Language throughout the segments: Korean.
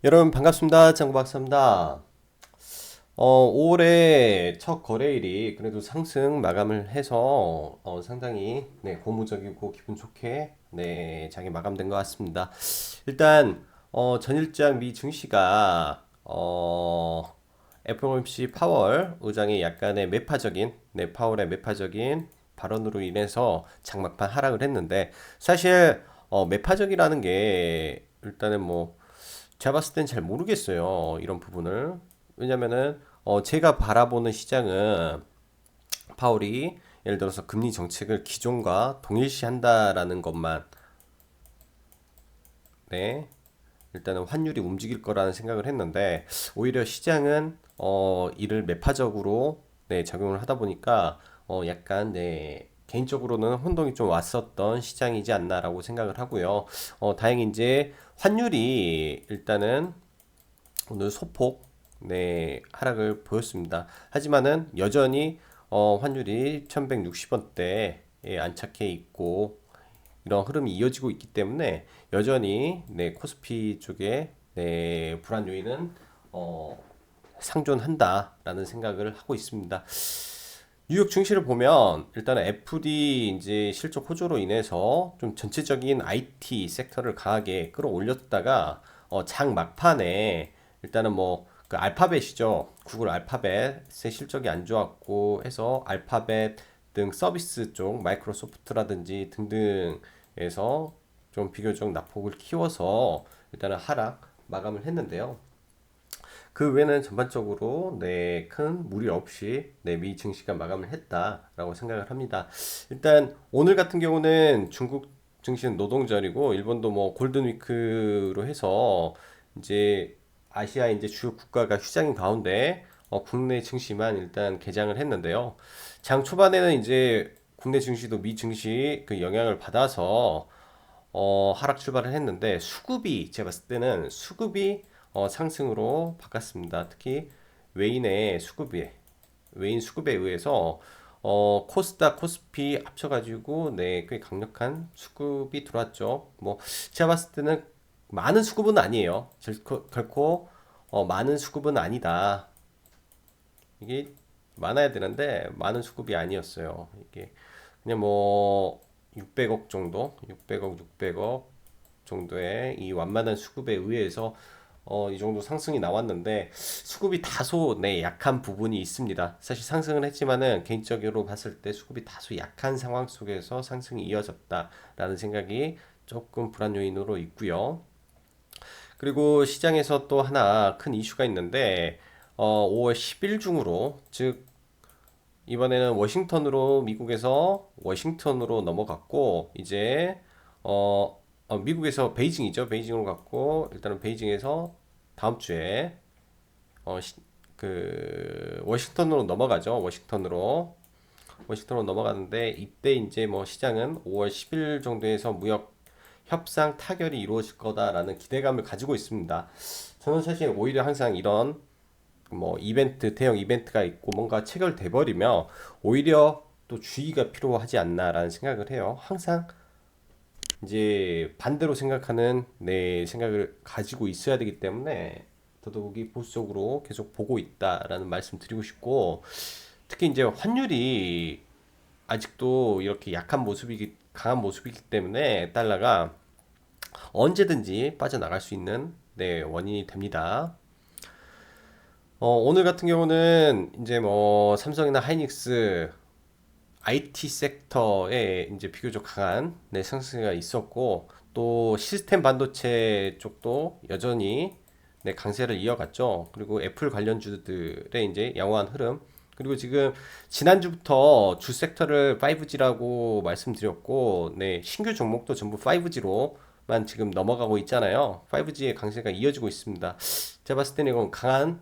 여러분 반갑습니다. 장구박사입니다. 5월에 첫 거래일이 그래도 상승 마감을 해서 상당히 고무적이고 기분 좋게 장이 마감된 것 같습니다. 일단 전일장 미 증시가 FOMC 파월 의장의 약간의 매파적인 파월의 매파적인 발언으로 인해서 장막판 하락을 했는데 사실 매파적이라는 게 일단은 뭐 제가 봤을 땐 잘 모르겠어요. 이런 부분을. 왜냐면은 제가 바라보는 시장은 파월이 예를 들어서 금리 정책을 기존과 동일시한다라는 것만 네, 일단은 환율이 움직일 거라는 생각을 했는데 오히려 시장은 이를 매파적으로 작용을 하다 보니까 약간 개인적으로는 혼동이 좀 왔었던 시장이지 않나라고 생각을 하고요. 다행히 이제 환율이 일단은 오늘 소폭 하락을 보였습니다. 하지만은 여전히 환율이 1160원대에 안착해 있고 이런 흐름이 이어지고 있기 때문에 여전히 코스피 쪽에 불안 요인은 어, 상존한다라는 생각을 하고 있습니다. 뉴욕 증시를 보면 일단은 애플이 이제 실적 호조로 인해서 좀 전체적인 IT 섹터를 강하게 끌어올렸다가 장 막판에 일단은 뭐 그 알파벳이죠. 구글 알파벳의 실적이 안 좋았고 해서 알파벳 등 서비스 쪽 마이크로소프트라든지 등등에서 좀 비교적 낙폭을 키워서 일단은 하락 마감을 했는데요. 그 외에는 전반적으로 큰 무리 없이 미 증시가 마감을 했다라고 생각을 합니다. 일단 오늘 같은 경우는 중국 증시는 노동절이고 일본도 뭐 골든위크로 해서 이제 아시아 이제 주요 국가가 휴장인 가운데 국내 증시만 일단 개장을 했는데요. 장 초반에는 이제 국내 증시도 미 증시 그 영향을 받아서 하락 출발을 했는데 수급이 제가 봤을 때는 수급이 상승으로 바꿨습니다. 특히 외인의 수급에 외인 수급에 의해서 코스닥, 코스피 합쳐가지고 꽤 강력한 수급이 들어왔죠. 뭐 제가 봤을 때는 많은 수급은 아니에요. 결코 많은 수급은 아니다. 이게 많아야 되는데 많은 수급이 아니었어요. 이게 그냥 뭐 600억 정도, 600억 정도의 이 완만한 수급에 의해서 이 정도 상승이 나왔는데 수급이 다소 약한 부분이 있습니다. 사실 상승은 했지만은 개인적으로 봤을 때 수급이 다소 약한 상황 속에서 상승이 이어졌다라는 생각이 조금 불안 요인으로 있고요. 그리고 시장에서 또 하나 큰 이슈가 있는데 5월 10일 중으로 즉 이번에는 워싱턴으로 미국에서 워싱턴으로 넘어갔고 이제 미국에서 베이징이죠. 베이징으로 갔고 일단은 베이징에서 다음 주에 어, 시- 그 워싱턴으로 넘어가죠. 워싱턴으로 넘어가는데 이때 이제 뭐 시장은 5월 10일 정도에서 무역 협상 타결이 이루어질 거다라는 기대감을 가지고 있습니다. 저는 사실 오히려 항상 이런 뭐 이벤트 대형 이벤트가 있고 뭔가 체결돼 버리면 오히려 또 주의가 필요하지 않나라는 생각을 해요. 항상 이제 반대로 생각하는 내 생각을 가지고 있어야 되기 때문에 더더욱이 보수적으로 계속 보고 있다라는 말씀 드리고 싶고 특히 이제 환율이 아직도 이렇게 약한 모습이기 강한 모습이기 때문에 달러가 언제든지 빠져나갈 수 있는 원인이 됩니다. 오늘 같은 경우는 이제 뭐 삼성이나 하이닉스 IT 섹터에 이제 비교적 강한 상승세가 있었고 또 시스템 반도체 쪽도 여전히 강세를 이어갔죠. 그리고 애플 관련주들의 이제 양호한 흐름. 그리고 지금 지난주부터 주 섹터를 5G라고 말씀드렸고, 신규 종목도 전부 5G로만 지금 넘어가고 있잖아요. 5G의 강세가 이어지고 있습니다. 제가 봤을 때는 이건 강한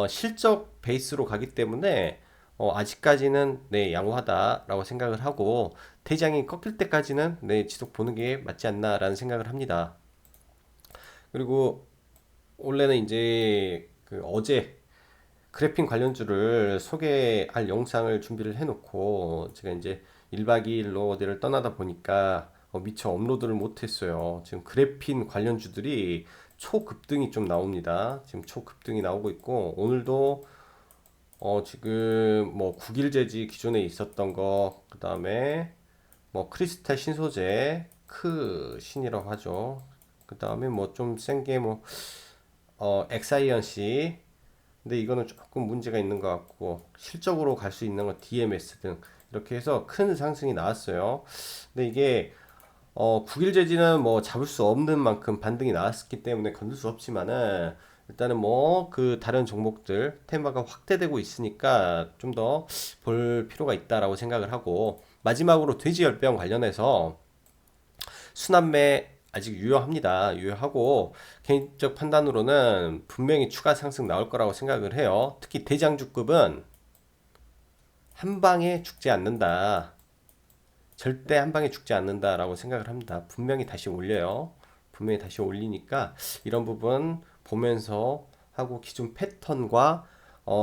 실적 베이스로 가기 때문에 아직까지는 양호하다라고 생각을 하고 대장이 꺾일 때까지는 지속 보는 게 맞지 않나라는 생각을 합니다. 그리고 원래는 이제 그 어제 그래핀 관련주를 소개할 영상을 준비를 해놓고 제가 이제 1박 2일로 어디를 떠나다 보니까 미처 업로드를 못했어요. 지금 그래핀 관련주들이 초급등이 좀 나옵니다. 지금 초급등이 나오고 있고 오늘도 지금 뭐 국일제지 기존에 있었던 거, 그 다음에 뭐 크리스탈 신소재 크 신이라고 하죠. 그 다음에 뭐 좀 센 게 뭐 엑사이언시, 근데 이거는 조금 문제가 있는 것 같고 실적으로 갈 수 있는 건 DMS 등 이렇게 해서 큰 상승이 나왔어요. 근데 이게 국일제지는 뭐 잡을 수 없는 만큼 반등이 나왔기 때문에 건들 수 없지만은 일단은 뭐 그 다른 종목들 테마가 확대되고 있으니까 좀 더 볼 필요가 있다라고 생각을 하고, 마지막으로 돼지열병 관련해서 순환매 아직 유효합니다. 유효하고 개인적 판단으로는 분명히 추가 상승 나올 거라고 생각을 해요. 특히 대장주급은 한 방에 죽지 않는다. 절대 한 방에 죽지 않는다라고 생각을 합니다. 분명히 다시 올려요. 분명히 다시 올리니까 이런 부분 보면서 하고, 기존 패턴과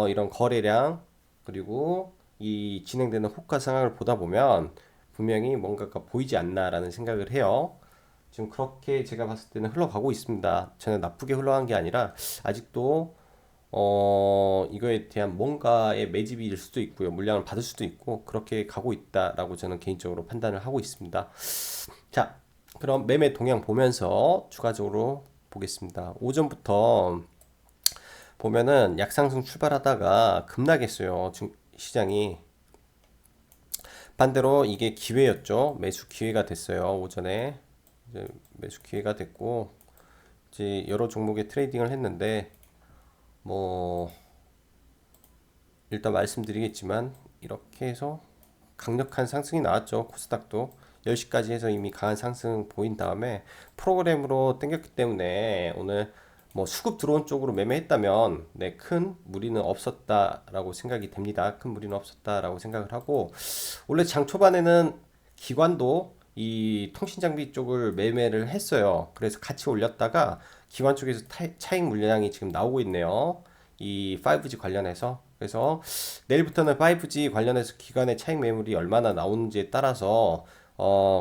이런 거래량 그리고 이 진행되는 호가 상황을 보다 보면 분명히 뭔가가 보이지 않나라는 생각을 해요. 지금 그렇게 제가 봤을 때는 흘러가고 있습니다. 저는 나쁘게 흘러간 게 아니라 아직도 이거에 대한 뭔가의 매집일 수도 있고요. 물량을 받을 수도 있고 그렇게 가고 있다라고 저는 개인적으로 판단을 하고 있습니다. 자, 그럼 매매 동향 보면서 추가적으로 보겠습니다. 오전부터 보면은 약상승 출발하다가 급락했어요. 지금 시장이 반대로 이게 기회였죠. 매수 기회가 됐어요. 오전에 이제 매수 기회가 됐고 이제 여러 종목의 트레이딩을 했는데 뭐 일단 말씀드리겠지만 이렇게 해서 강력한 상승이 나왔죠. 코스닥도 10시까지 해서 이미 강한 상승 보인 다음에 프로그램으로 땡겼기 때문에 오늘 뭐 수급 들어온 쪽으로 매매했다면 네, 큰 무리는 없었다라고 생각이 됩니다. 큰 무리는 없었다라고 생각을 하고, 원래 장 초반에는 기관도 이 통신 장비 쪽을 매매를 했어요. 그래서 같이 올렸다가 기관 쪽에서 차익 물량이 지금 나오고 있네요. 이 5G 관련해서. 그래서 내일부터는 5G 관련해서 기관의 차익 매물이 얼마나 나오는지에 따라서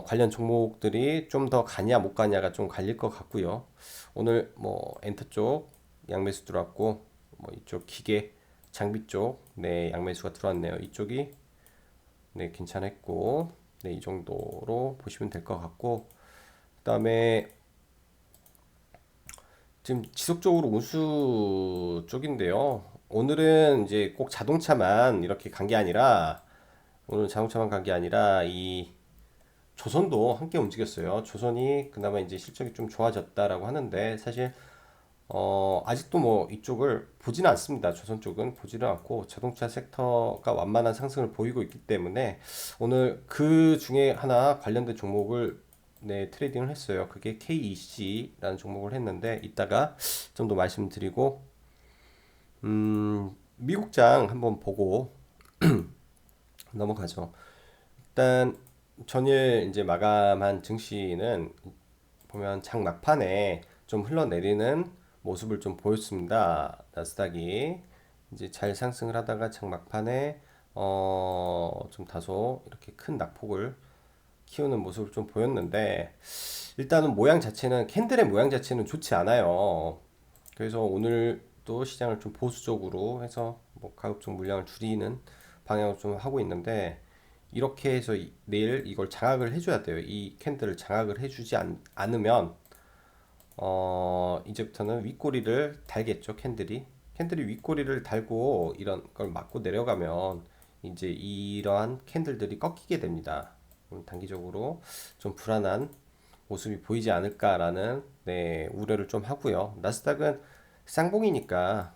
관련 종목들이 좀 더 가냐 못 가냐가 좀 갈릴 것 같고요. 오늘 뭐 엔터 쪽 양매수 들어왔고, 뭐 이쪽 기계 장비 쪽 네 양매수가 들어왔네요. 이쪽이 네 괜찮았고, 네 이 정도로 보시면 될 것 같고, 그다음에 지금 지속적으로 운수 쪽인데요. 오늘은 이제 꼭 자동차만 이렇게 간 게 아니라, 오늘 자동차만 간 게 아니라 이 조선도 함께 움직였어요. 조선이 그나마 이제 실적이 좀 좋아졌다라고 하는데 사실 아직도 뭐 이쪽을 보지는 않습니다. 조선 쪽은 보지는 않고 자동차 섹터가 완만한 상승을 보이고 있기 때문에 오늘 그 중에 하나 관련된 종목을 네, 트레이딩을 했어요. 그게 KEC라는 종목을 했는데 이따가 좀 더 말씀드리고, 미국장 한번 보고 넘어가죠. 일단 전일 이제 마감한 증시는 보면 장 막판에 좀 흘러내리는 모습을 좀 보였습니다. 나스닥이 이제 잘 상승을 하다가 장 막판에 좀 다소 이렇게 큰 낙폭을 키우는 모습을 좀 보였는데, 일단은 모양 자체는 캔들의 모양 자체는 좋지 않아요. 그래서 오늘 또 시장을 좀 보수적으로 해서 뭐 가급적 물량을 줄이는 방향으로 좀 하고 있는데, 이렇게 해서 내일 이걸 장악을 해줘야 돼요. 이 캔들을 장악을 해주지 않으면 이제부터는 윗꼬리를 달겠죠. 캔들이 윗꼬리를 달고 이런 걸 맞고 내려가면 이제 이러한 캔들들이 꺾이게 됩니다. 단기적으로 좀 불안한 모습이 보이지 않을까라는 네, 우려를 좀 하고요. 나스닥은 쌍봉이니까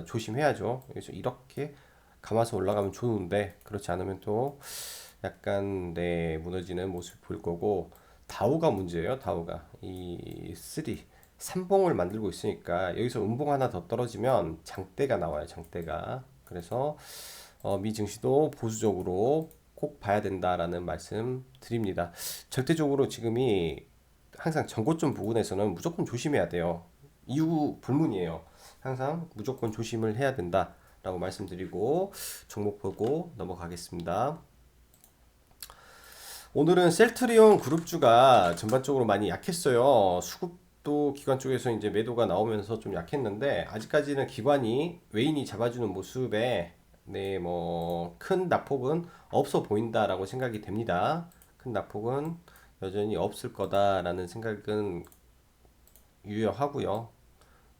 조심해야죠. 그래서 이렇게 감아서 올라가면 좋은데 그렇지 않으면 또 약간 네, 무너지는 모습이 보일 거고, 다우가 문제예요. 다우가 이 3봉을 만들고 있으니까 여기서 음봉 하나 더 떨어지면 장대가 나와요. 장대가. 그래서 미 증시도 보수적으로 꼭 봐야 된다라는 말씀 드립니다. 절대적으로 지금이 항상 전고점 부근에서는 무조건 조심해야 돼요. 이유 불문이에요. 항상 무조건 조심을 해야 된다라고 말씀드리고 종목 보고 넘어가겠습니다. 오늘은 셀트리온 그룹주가 전반적으로 많이 약했어요. 수급도 기관 쪽에서 이제 매도가 나오면서 좀 약했는데 아직까지는 기관이 외인이 잡아주는 모습에 네, 뭐 큰 낙폭은 없어 보인다라고 생각이 됩니다. 큰 낙폭은 여전히 없을 거다라는 생각은 유효하고요.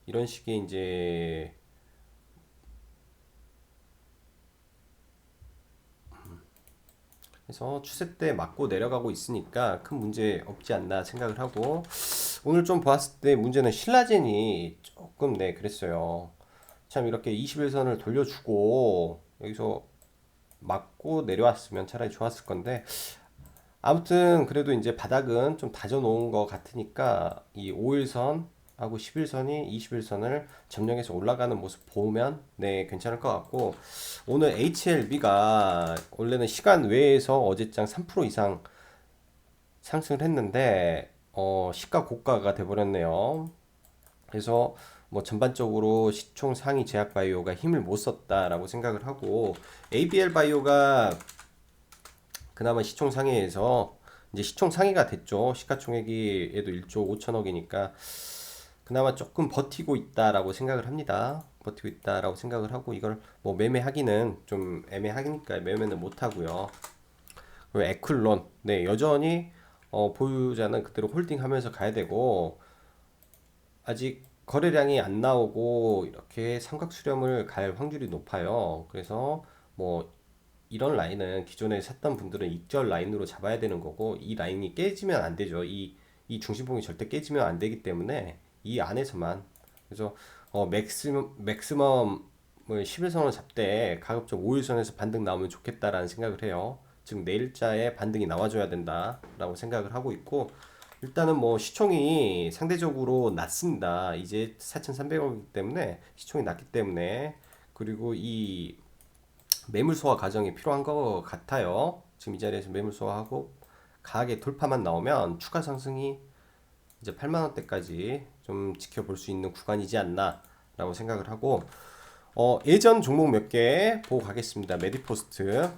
이런 식의 이제 그래서 추세 때 맞고 내려가고 있으니까 큰 문제 없지 않나 생각을 하고 오늘 좀 봤을 때 문제는 신라젠이 조금 네 그랬어요. 참 이렇게 21선을 돌려주고 여기서 맞고 내려왔으면 차라리 좋았을 건데 아무튼 그래도 이제 바닥은 좀 다져놓은 것 같으니까 이 5일선 하고 11선이 21선을 점령해서 올라가는 모습 보면 네 괜찮을 것 같고 오늘 HLB가 원래는 시간 외에서 어제장 3% 이상 상승을 했는데 시가 고가가 돼버렸네요. 그래서 뭐 전반적으로 시총 상위 제약 바이오가 힘을 못 썼다라고 생각을 하고 ABL 바이오가 그나마 시총 상위에서 이제 시총 상위가 됐죠. 시가총액이 얘도 1조 5천억이니까 그나마 조금 버티고 있다라고 생각을 합니다. 버티고 있다라고 생각을 하고 이걸 뭐 매매하기는 좀 애매하니까 매매는 못 하고요. 그리고 에클론 네 여전히 보유자는 그대로 홀딩하면서 가야 되고 아직 거래량이 안 나오고 이렇게 삼각 수렴을 갈 확률이 높아요. 그래서 뭐 이런 라인은 기존에 샀던 분들은 익절 라인으로 잡아야 되는 거고 이 라인이 깨지면 안 되죠. 이 중심봉이 절대 깨지면 안 되기 때문에 이 안에서만 그래서 맥시멈을 11선을 잡되 가급적 5일선에서 반등 나오면 좋겠다라는 생각을 해요. 즉 내일자에 반등이 나와줘야 된다라고 생각을 하고 있고 일단은 뭐 시총이 상대적으로 낮습니다. 이제 4,300억이기 때문에 시총이 낮기 때문에 그리고 이 매물 소화 과정이 필요한 것 같아요. 지금 이 자리에서 매물 소화하고 강하게 돌파만 나오면 추가 상승이 이제 8만 원대까지 좀 지켜볼 수 있는 구간이지 않나라고 생각을 하고 예전 종목 몇 개 보고 가겠습니다. 메디포스트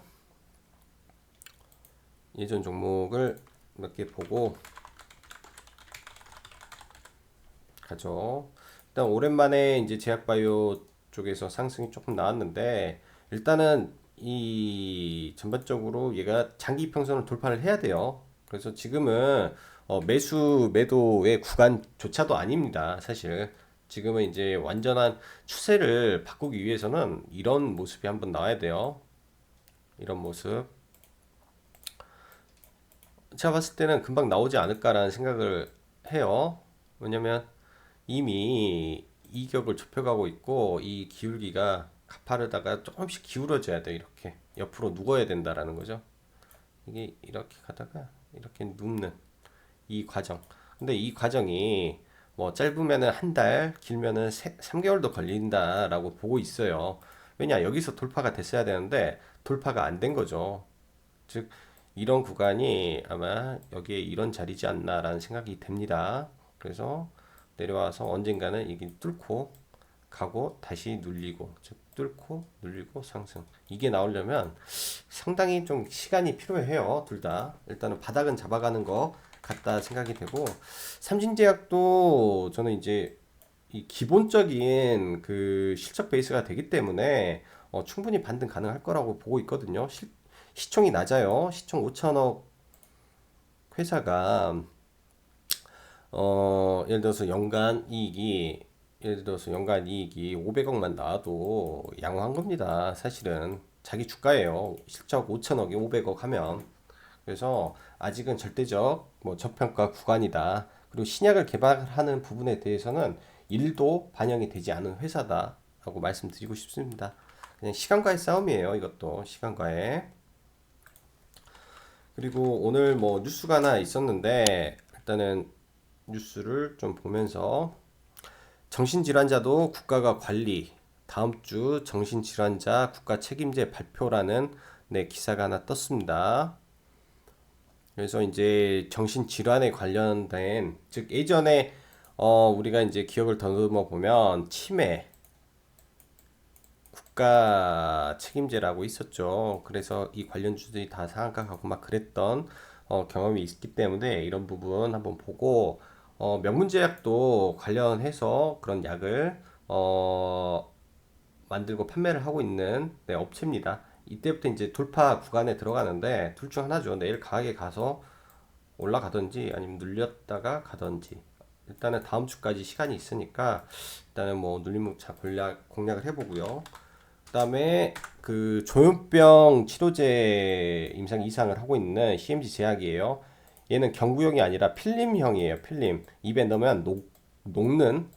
예전 종목을 몇 개 보고 가죠. 일단 오랜만에 이제 제약바이오 쪽에서 상승이 조금 나왔는데 일단은 이 전반적으로 얘가 장기 평선을 돌파를 해야 돼요. 그래서 지금은 매도의 구간조차도 아닙니다. 사실 지금은 이제 완전한 추세를 바꾸기 위해서는 이런 모습이 한번 나와야 돼요. 이런 모습. 제가 봤을 때는 금방 나오지 않을까라는 생각을 해요. 왜냐면 이미 이격을 좁혀가고 있고 이 기울기가 가파르다가 조금씩 기울어져야 돼. 이렇게 옆으로 누워야 된다라는 거죠. 이게 이렇게 가다가 이렇게 눕는 이 과정. 근데 이 과정이 뭐 짧으면은 한 달, 길면은 3개월도 걸린다라고 보고 있어요. 왜냐 여기서 돌파가 됐어야 되는데 돌파가 안 된 거죠. 즉 이런 구간이 아마 여기에 이런 자리지 않나라는 생각이 됩니다. 그래서 내려와서 언젠가는 이게 뚫고 가고 다시 눌리고 즉 뚫고 눌리고 상승 이게 나오려면 상당히 좀 시간이 필요해요. 둘 다 일단은 바닥은 잡아가는 거 같다 생각이 되고 삼진제약도 저는 이제 이 기본적인 그 실적 베이스가 되기 때문에 충분히 반등 가능할 거라고 보고 있거든요. 시총이 낮아요. 시총 5천억 회사가 예를 들어서 연간 이익이 500억만 나와도 양호한 겁니다. 사실은 자기 주가예요. 실적 5천억이 500억 하면 그래서 아직은 절대적 뭐 저평가 구간이다. 그리고 신약을 개발하는 부분에 대해서는 일도 반영이 되지 않은 회사다라고 말씀드리고 싶습니다. 그냥 시간과의 싸움이에요. 이것도 시간과의. 그리고 오늘 뭐 뉴스가 하나 있었는데 일단은 뉴스를 좀 보면서 정신질환자도 국가가 관리 다음 주 정신질환자 국가 책임제 발표라는 네, 기사가 하나 떴습니다. 그래서 이제 정신질환에 관련된 즉 예전에 우리가 이제 기억을 더듬어 보면 치매 국가 책임제라고 있었죠. 그래서 이 관련주들이 다 상한가 가고 막 그랬던 경험이 있기 때문에 이런 부분 한번 보고 명문제약도 관련해서 그런 약을 만들고 판매를 하고 있는 네, 업체입니다. 이때부터 이제 돌파 구간에 들어가는데 둘 중 하나죠. 내일 강하게 가서 올라가든지 아니면 눌렸다가 가든지. 일단은 다음 주까지 시간이 있으니까 일단은 뭐 눌림목차 공략을 해보고요. 그다음에 그 조현병 치료제 임상 이상을 하고 있는 CMG 제약이에요. 얘는 경구형이 아니라 필름형이에요. 필름. 입에 넣으면 녹는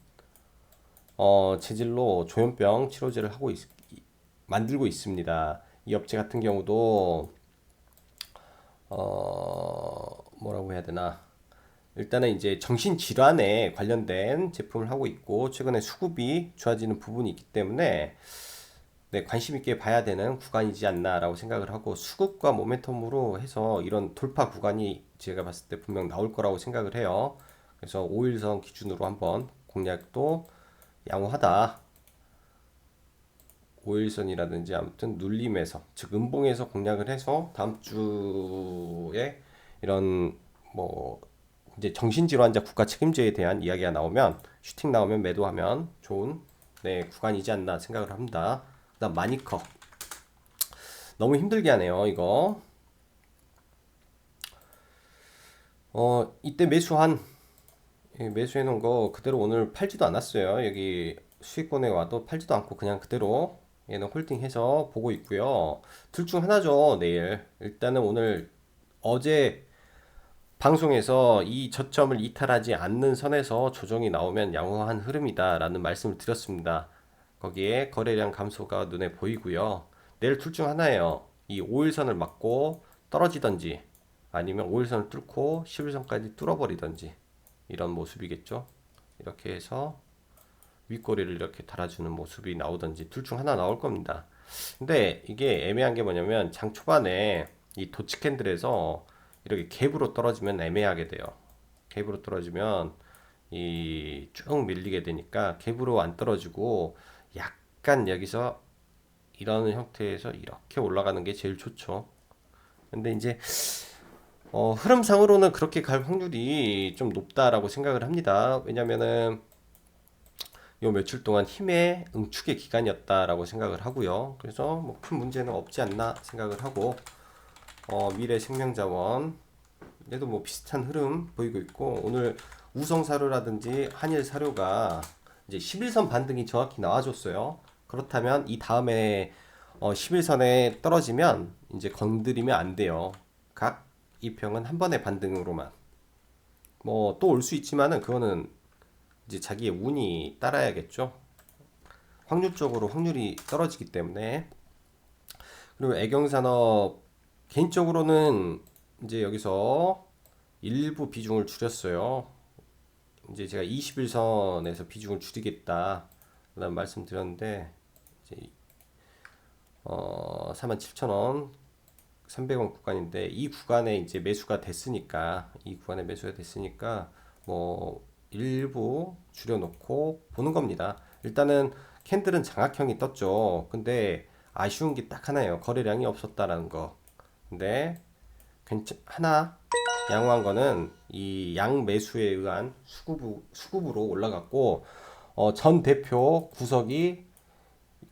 재질로 조현병 치료제를 만들고 있습니다. 이 업체 같은 경우도 뭐라고 해야 되나? 일단은 이제 정신질환에 관련된 제품을 하고 있고 최근에 수급이 좋아지는 부분이 있기 때문에 네, 관심 있게 봐야 되는 구간이지 않나라고 생각을 하고 수급과 모멘텀으로 해서 이런 돌파 구간이 제가 봤을 때 분명 나올 거라고 생각을 해요. 그래서 5일선 기준으로 한번 공략도 양호하다. 5일선이라든지 아무튼 눌림에서 즉 음봉에서 공략을 해서 다음 주에 이런 뭐 이제 정신질환자 국가 책임제에 대한 이야기가 나오면 슈팅 나오면 매도하면 좋은 네, 구간이지 않나 생각을 합니다. 그다음 마니커 너무 힘들게 하네요 이거. 이때 매수해 놓은 거 그대로 오늘 팔지도 않았어요. 여기 수익권에 와도 팔지도 않고 그냥 그대로 얘는 홀딩해서 보고 있고요. 둘 중 하나죠. 내일 일단은 오늘 어제 방송에서 이 저점을 이탈하지 않는 선에서 조정이 나오면 양호한 흐름이다라는 말씀을 드렸습니다. 거기에 거래량 감소가 눈에 보이고요. 내일 둘 중 하나예요. 이 5일선을 맞고 떨어지던지 아니면 5일선을 뚫고 11선까지 뚫어버리던지 이런 모습이겠죠. 이렇게 해서 윗꼬리를 이렇게 달아주는 모습이 나오던지 둘 중 하나 나올 겁니다. 근데 이게 애매한 게 뭐냐면 장 초반에 이 도치 캔들에서 이렇게 갭으로 떨어지면 애매하게 돼요. 갭으로 떨어지면 이 쭉 밀리게 되니까 갭으로 안 떨어지고 약간 여기서 이런 형태에서 이렇게 올라가는 게 제일 좋죠. 근데 이제 흐름상으로는 그렇게 갈 확률이 좀 높다라고 생각을 합니다. 왜냐면은 요 며칠 동안 힘의 응축의 기간이었다라고 생각을 하고요. 그래서 뭐 큰 문제는 없지 않나 생각을 하고 미래생명자원 얘도 뭐 비슷한 흐름 보이고 있고 오늘 우성사료라든지 한일사료가 이제 11선 반등이 정확히 나와줬어요. 그렇다면 이 다음에 11선에 떨어지면 이제 건드리면 안 돼요. 각 이평은 한 번의 반등으로만 뭐 또 올 수 있지만은 그거는 이제 자기의 운이 따라야겠죠. 확률적으로 확률이 떨어지기 때문에. 그리고 애경산업 개인적으로는 이제 여기서 일부 비중을 줄였어요. 이제 제가 21선에서 비중을 줄이겠다 라는 말씀드렸는데 이제 47,000원 300원 구간인데 이 구간에 이제 매수가 됐으니까 이 구간에 매수가 됐으니까 뭐 일부 줄여놓고 보는 겁니다. 일단은 캔들은 장악형이 떴죠. 근데 아쉬운 게 딱 하나예요. 거래량이 없었다라는 거. 근데 하나 양호한 거는 이 양 매수에 의한 수급으로 올라갔고 전 대표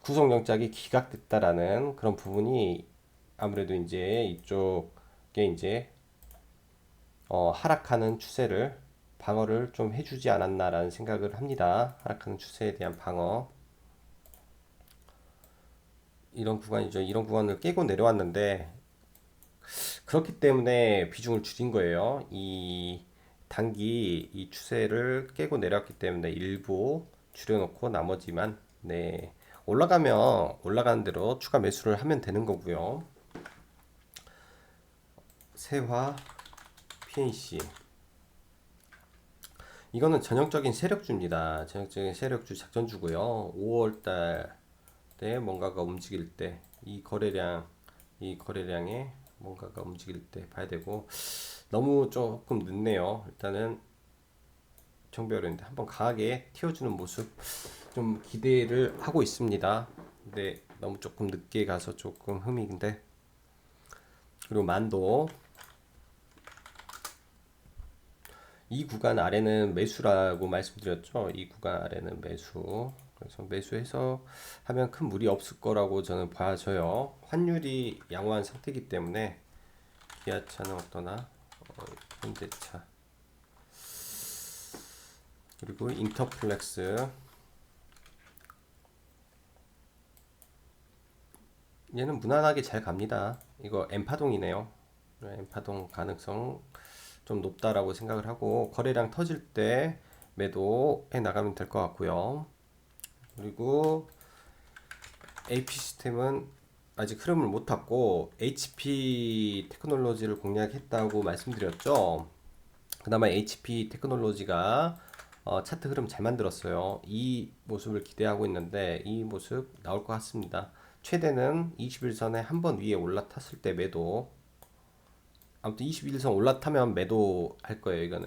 구속영장이 기각됐다라는 그런 부분이 아무래도 이제 이쪽에 이제 하락하는 추세를 방어를 좀 해주지 않았나라는 생각을 합니다. 하락하는 추세에 대한 방어 이런 구간이죠. 이런 구간을 깨고 내려왔는데 그렇기 때문에 비중을 줄인 거예요. 이 단기 이 추세를 깨고 내려왔기 때문에 일부 줄여놓고 나머지만 네 올라가면 올라가는 대로 추가 매수를 하면 되는 거고요. 세화 PNC 이거는 전형적인 세력주입니다. 전형적인 세력주 작전주고요. 5월달 때 뭔가가 움직일 때 이 거래량에 뭔가가 움직일 때 봐야 되고 너무 조금 늦네요. 일단은 정배어려운데 한번 강하게 튀어주는 모습 좀 기대를 하고 있습니다. 근데 너무 조금 늦게 가서 조금 흠인데 그리고 만도 이 구간 아래는 매수라고 말씀드렸죠. 이 구간 아래는 매수. 그래서 매수해서 하면 큰 무리 없을 거라고 저는 봐져요. 환율이 양호한 상태이기 때문에 기아차는 어떠나 현대차 그리고 인터플렉스 얘는 무난하게 잘 갑니다. 이거 N파동이네요. N파동 가능성 좀 높다라고 생각을 하고 거래량 터질 때 매도해 나가면 될 것 같고요. 그리고 AP 시스템은 아직 흐름을 못 탔고 HP 테크놀로지를 공략했다고 말씀드렸죠. 그나마 HP 테크놀로지가 차트 흐름 잘 만들었어요. 이 모습을 기대하고 있는데 이 모습 나올 것 같습니다. 최대는 21선에 한 번 위에 올라탔을 때 매도. 아무튼 21선 올라타면 매도 할 거예요. 이거는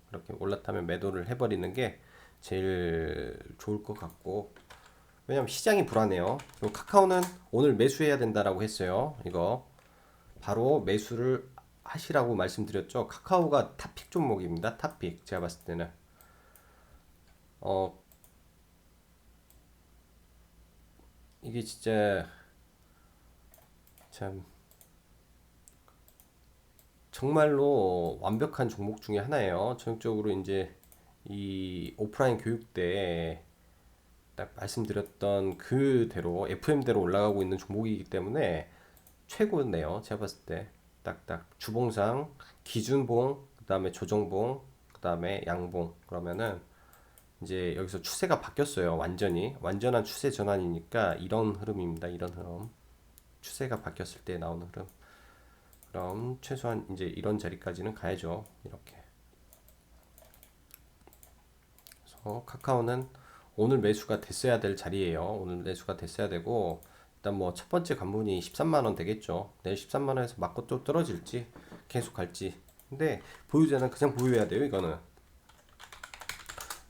그렇게 올라타면 매도를 해버리는 게 제일 좋을 것 같고, 왜냐면 시장이 불안해요. 그리고 카카오는 오늘 매수해야 된다라고 했어요. 이거 바로 매수를 하시라고 말씀드렸죠. 카카오가 탑픽 종목입니다. 탑픽. 제가 봤을 때는 어 이게 진짜 참 정말로 완벽한 종목 중에 하나예요. 전적으로 이제 이 오프라인 교육 때 딱 말씀드렸던 그대로 FM대로 올라가고 있는 종목이기 때문에 최고네요. 제가 봤을 때 딱딱 주봉상 기준봉, 그다음에 조정봉, 그다음에 양봉. 그러면은 이제 여기서 추세가 바뀌었어요. 완전히 완전한 추세 전환이니까 이런 흐름입니다. 이런 흐름. 추세가 바뀌었을 때 나오는 흐름. 그럼 최소한 이제 이런 자리까지는 가야죠. 이렇게. 그래서 카카오는 오늘 매수가 됐어야 될 자리예요. 오늘 매수가 됐어야 되고, 일단 뭐 첫 번째 관문이 13만 원 되겠죠. 내일 13만 원에서 맞고 또 떨어질지 계속 갈지. 근데 보유자는 그냥 보유해야 돼요. 이거는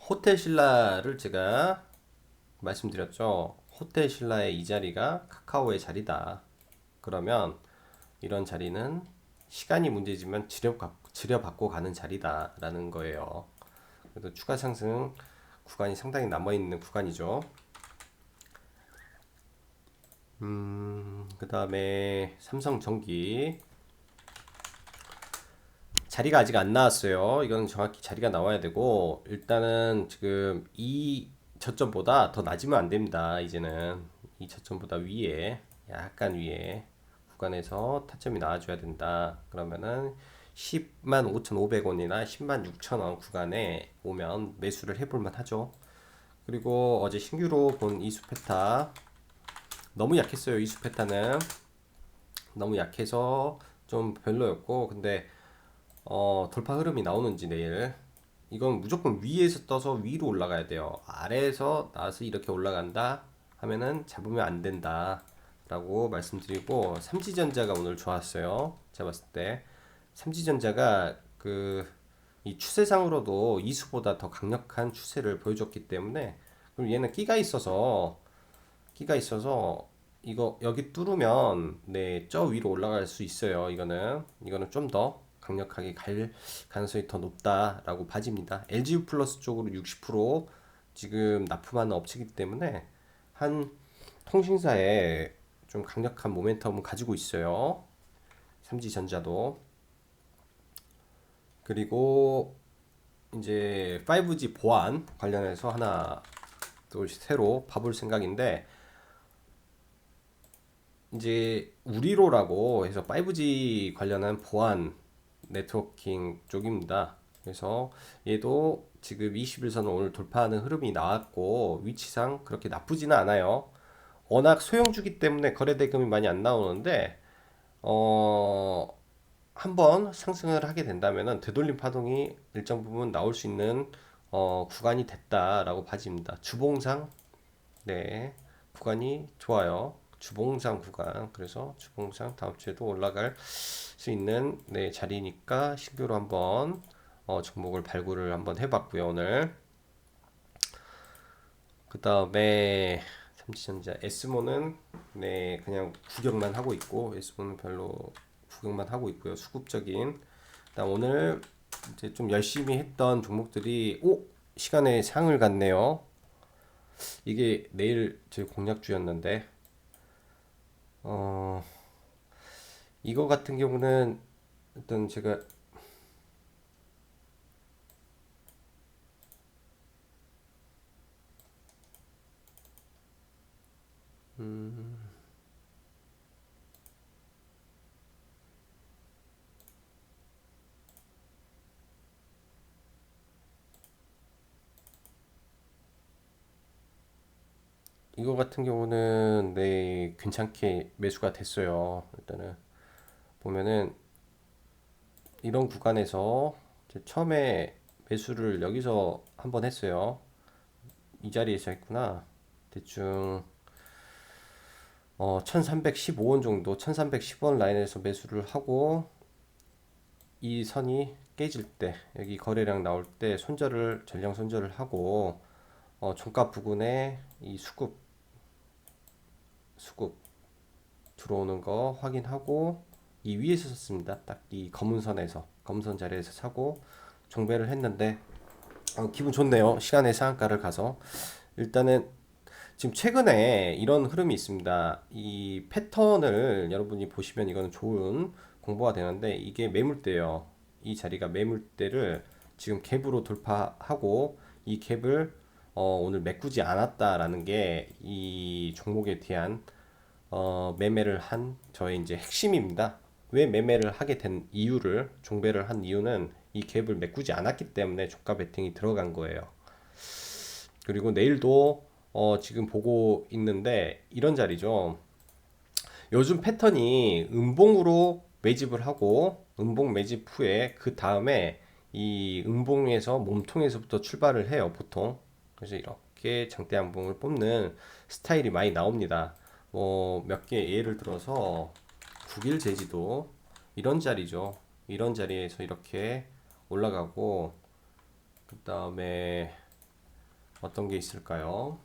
호텔 신라를 제가 말씀드렸죠. 호텔 신라의 이 자리가 카카오의 자리다. 그러면 이런 자리는 시간이 문제지만 지려받고 가는 자리다라는 거예요. 그래도 추가 상승 구간이 상당히 남아있는 구간이죠. 그 다음에 삼성전기 자리가 아직 안 나왔어요. 이건 정확히 자리가 나와야 되고, 일단은 지금 이 저점보다 더 낮으면 안 됩니다. 이제는 이 저점보다 위에, 약간 위에 구간에서 타점이 나와줘야 된다. 그러면은 10만 5,500원이나 10만 6천원 구간에 오면 매수를 해볼만 하죠. 그리고 어제 신규로 본 이수페타 너무 약했어요. 이수페타는 너무 약해서 좀 별로였고, 근데 돌파 흐름이 나오는지 내일 이건 무조건 위에서 떠서 위로 올라가야 돼요. 아래에서 나와서 이렇게 올라간다 하면은 잡으면 안 된다 라고 말씀드리고, 삼지전자가 오늘 좋았어요. 제가 봤을 때 삼지전자가 이 추세상으로도 이수보다 더 강력한 추세를 보여줬기 때문에, 그리고 얘는 끼가 있어서 이거 여기 뚫으면 네, 저 위로 올라갈 수 있어요. 이거는 좀 더 강력하게 갈 가능성이 더 높다라고 봐집니다. LGU 플러스 쪽으로 60% 지금 납품하는 업체이기 때문에 한 통신사에 좀 강력한 모멘텀을 가지고 있어요. 삼지전자도. 그리고 이제 5G 보안 관련해서 하나 또 새로 봐볼 생각인데, 이제 우리로라고 해서 5G 관련한 보안 네트워킹 쪽입니다. 그래서 얘도 지금 21선을 오늘 돌파하는 흐름이 나왔고 위치상 그렇게 나쁘지는 않아요. 워낙 소형주기 때문에 거래 대금이 많이 안 나오는데 어 한번 상승을 하게 된다면은 되돌림 파동이 일정 부분 나올 수 있는 구간이 됐다라고 봐집니다. 주봉상 네, 구간이 좋아요. 주봉상 구간. 그래서 주봉상 다음 주에도 올라갈 수 있는 네, 자리니까 신규로 한번 종목을 발굴을 한번 해봤고요. 오늘 그 다음에 삼지전자 에스모는 네, 그냥 구경만 하고 있고, 에스모는 별로 구경만 하고 있고요. 수급적인. 그다음 오늘 이제 좀 열심히 했던 종목들이 시간에 상을 갔네요. 이게 내일 제 공략주였는데 어 이거 같은 경우는 일단 제가 이거 같은 경우는 네 괜찮게 매수가 됐어요. 일단은 보면은 이런 구간에서 이제 처음에 매수를 여기서 한번 했어요. 이 자리에서 했구나. 대충 1315원 정도, 1310원 라인에서 매수를 하고 이 선이 깨질 때, 여기 거래량 나올 때 손절을 전량 손절을 하고 종가 부근에 이 수급 들어오는 거 확인하고 이 위에서 샀습니다. 딱 이 검은 선 자리에서 사고 종배를 했는데 기분 좋네요. 시간의 상한가를 가서 일단은 지금 최근에 이런 흐름이 있습니다. 이 패턴을 여러분이 보시면 이거는 좋은 공부가 되는데 이게 매물대예요. 이 자리가 매물대를 지금 갭으로 돌파하고 이 갭을 오늘 메꾸지 않았다라는 게 이 종목에 대한 매매를 한 저의 이제 핵심입니다. 왜 매매를 하게 된 이유를 종배를 한 이유는 이 갭을 메꾸지 않았기 때문에 종가 베팅이 들어간 거예요. 그리고 내일도 지금 보고 있는데 이런 자리죠. 요즘 패턴이 음봉으로 매집을 하고 음봉 매집 후에 그 다음에 이 음봉에서 몸통에서부터 출발을 해요 보통. 그래서 이렇게 장대 양봉을 뽑는 스타일이 많이 나옵니다. 뭐 몇 개 예를 들어서 국일 제지도 이런 자리죠. 이런 자리에서 이렇게 올라가고 그 다음에 어떤 게 있을까요?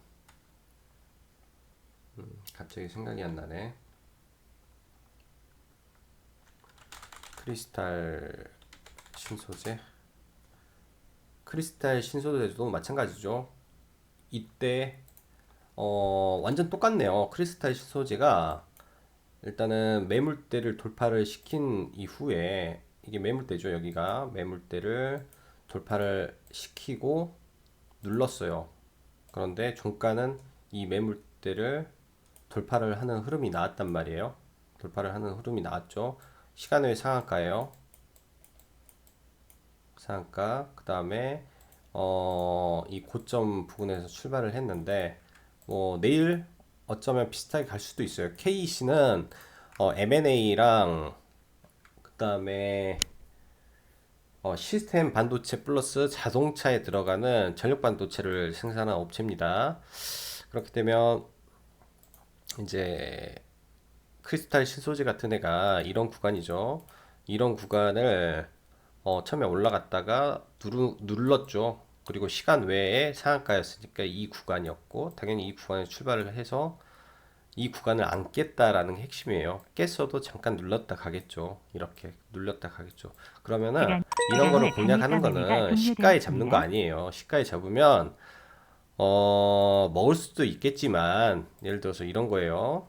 갑자기 생각이 안 나네. 크리스탈 신소재. 크리스탈 신소재도 마찬가지죠. 이때 완전 똑같네요. 크리스탈 신소재가 일단은 매물대를 돌파를 시킨 이후에 이게 매물대죠. 여기가 매물대를 돌파를 시키고 눌렀어요. 그런데 종가는 이 매물대를 돌파를 하는 흐름이 나왔단 말이에요. 돌파를 하는 흐름이 나왔죠. 시간의 상한가예요. 상한가. 그 다음에 이 고점 부근에서 출발을 했는데 뭐 내일 어쩌면 비슷하게 갈 수도 있어요. KEC는 M&A랑 그 다음에 시스템 반도체 플러스 자동차에 들어가는 전력 반도체를 생산한 업체입니다. 그렇게 되면 이제 크리스탈 신소재 같은 애가 이런 구간이죠. 이런 구간을 처음에 올라갔다가 눌렀죠. 그리고 시간 외에 상한가였으니까 이 구간이었고 당연히 이 구간에 출발을 해서 이 구간을 안 깼다라는 게 핵심이에요. 깼어도 잠깐 눌렀다 가겠죠. 이렇게 눌렀다 가겠죠. 그러면은 이런 거를 공략하는 거는 시가에 잡는 거 아니에요. 시가에 잡으면 먹을 수도 있겠지만 예를 들어서 이런 거예요.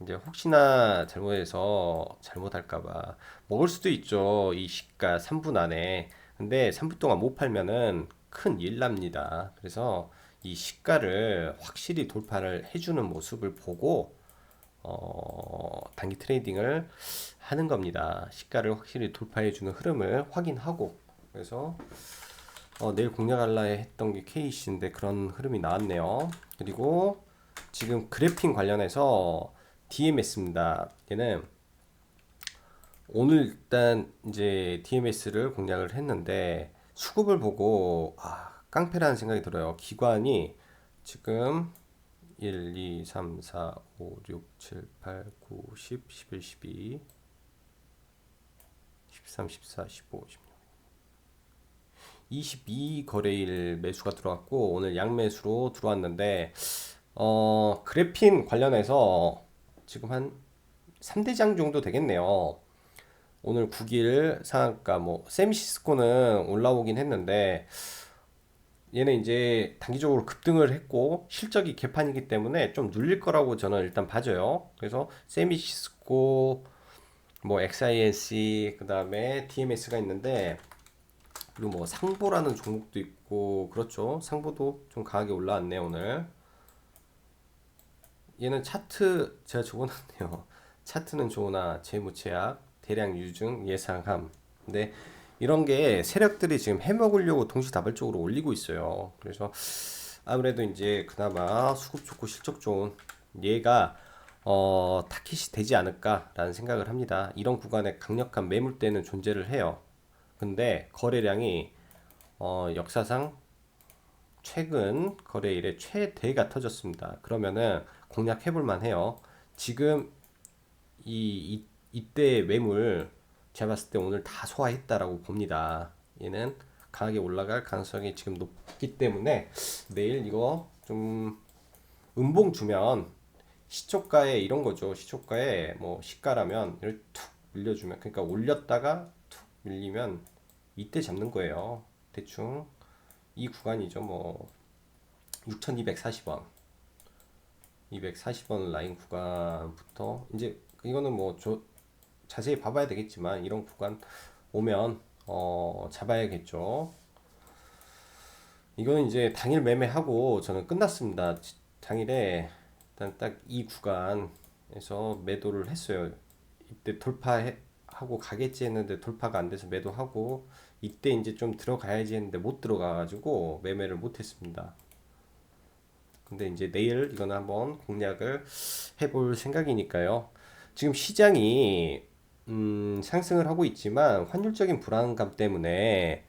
이제 혹시나 잘못해서 잘못할까봐 먹을 수도 있죠. 이 시가 3분 안에. 근데 3분 동안 못 팔면은 큰 일 납니다. 그래서 이 시가를 확실히 돌파를 해주는 모습을 보고 단기 트레이딩을 하는 겁니다. 시가를 확실히 돌파해주는 흐름을 확인하고 그래서 내일 공략할라 했던 게 KC인데 그런 흐름이 나왔네요. 그리고 지금 그래핑 관련해서 DMS입니다. 얘는 오늘 일단 이제 DMS를 공략을 했는데 수급을 보고 깡패라는 생각이 들어요. 기관이 지금 1, 2, 3, 4, 5, 6, 7, 8, 9, 10, 11, 12, 13, 14, 15, 16 22 거래일 매수가 들어왔고 오늘 양매수로 들어왔는데 그래핀 관련해서 지금 한 3대장 정도 되겠네요. 오늘 9일 상한가 뭐 샌시스코는 올라오긴 했는데 얘는 이제 단기적으로 급등을 했고 실적이 개판이기 때문에 좀 눌릴 거라고 저는 일단 봐줘요. 그래서 샌시스코 뭐 XINC 그다음에 DMS가 있는데 그리고 뭐 상보라는 종목도 있고 그렇죠. 상보도 좀 강하게 올라왔네요 오늘. 얘는 차트 제가 적어놨네요. 차트는 좋으나 재무제약, 대량 유증, 예상함. 근데 이런 게 세력들이 지금 해먹으려고 동시다발적으로 올리고 있어요. 그래서 아무래도 이제 그나마 수급 좋고 실적 좋은 얘가 타깃이 되지 않을까라는 생각을 합니다. 이런 구간에 강력한 매물대는 존재를 해요. 근데 거래량이 역사상 최근 거래일에 최대가 터졌습니다. 그러면은 공략해 볼 만해요. 지금 이때 매물 제가 봤을 때 오늘 다 소화했다라고 봅니다. 얘는 강하게 올라갈 가능성이 지금 높기 때문에 내일 이거 좀 음봉 주면 시초가에 이런 거죠. 시초가에 뭐 시가라면 이렇게 툭 밀려주면 그러니까 올렸다가 툭 밀리면 이때 잡는 거예요. 대충 이 구간이죠. 뭐 6,240원, 240원 라인 구간부터 이제 이거는 뭐 자세히 봐봐야 되겠지만 이런 구간 오면 잡아야겠죠. 이거는 이제 당일 매매하고 저는 끝났습니다. 당일에 일단 딱 이 구간에서 매도를 했어요. 이때 돌파하고 가겠지 했는데 돌파가 안 돼서 매도하고 이때 이제 좀 들어가야지 했는데 못 들어가가지고 매매를 못 했습니다. 근데 이제 내일 이거는 한번 공략을 해볼 생각이니까요. 지금 시장이 상승을 하고 있지만 환율적인 불안감 때문에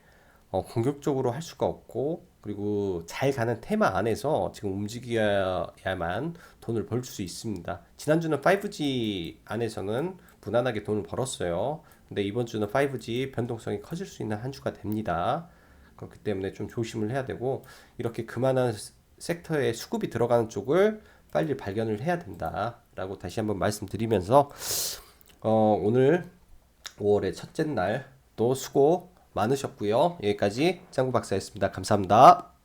공격적으로 할 수가 없고 그리고 잘 가는 테마 안에서 지금 움직여야만 돈을 벌 수 있습니다. 지난주는 5G 안에서는 무난하게 돈을 벌었어요. 근데 이번 주는 5G 변동성이 커질 수 있는 한 주가 됩니다. 그렇기 때문에 좀 조심을 해야 되고 이렇게 그만한 섹터에 수급이 들어가는 쪽을 빨리 발견을 해야 된다라고 다시 한번 말씀드리면서 오늘 5월의 첫째 날 또 수고 많으셨고요. 여기까지 짱구 박사였습니다. 감사합니다.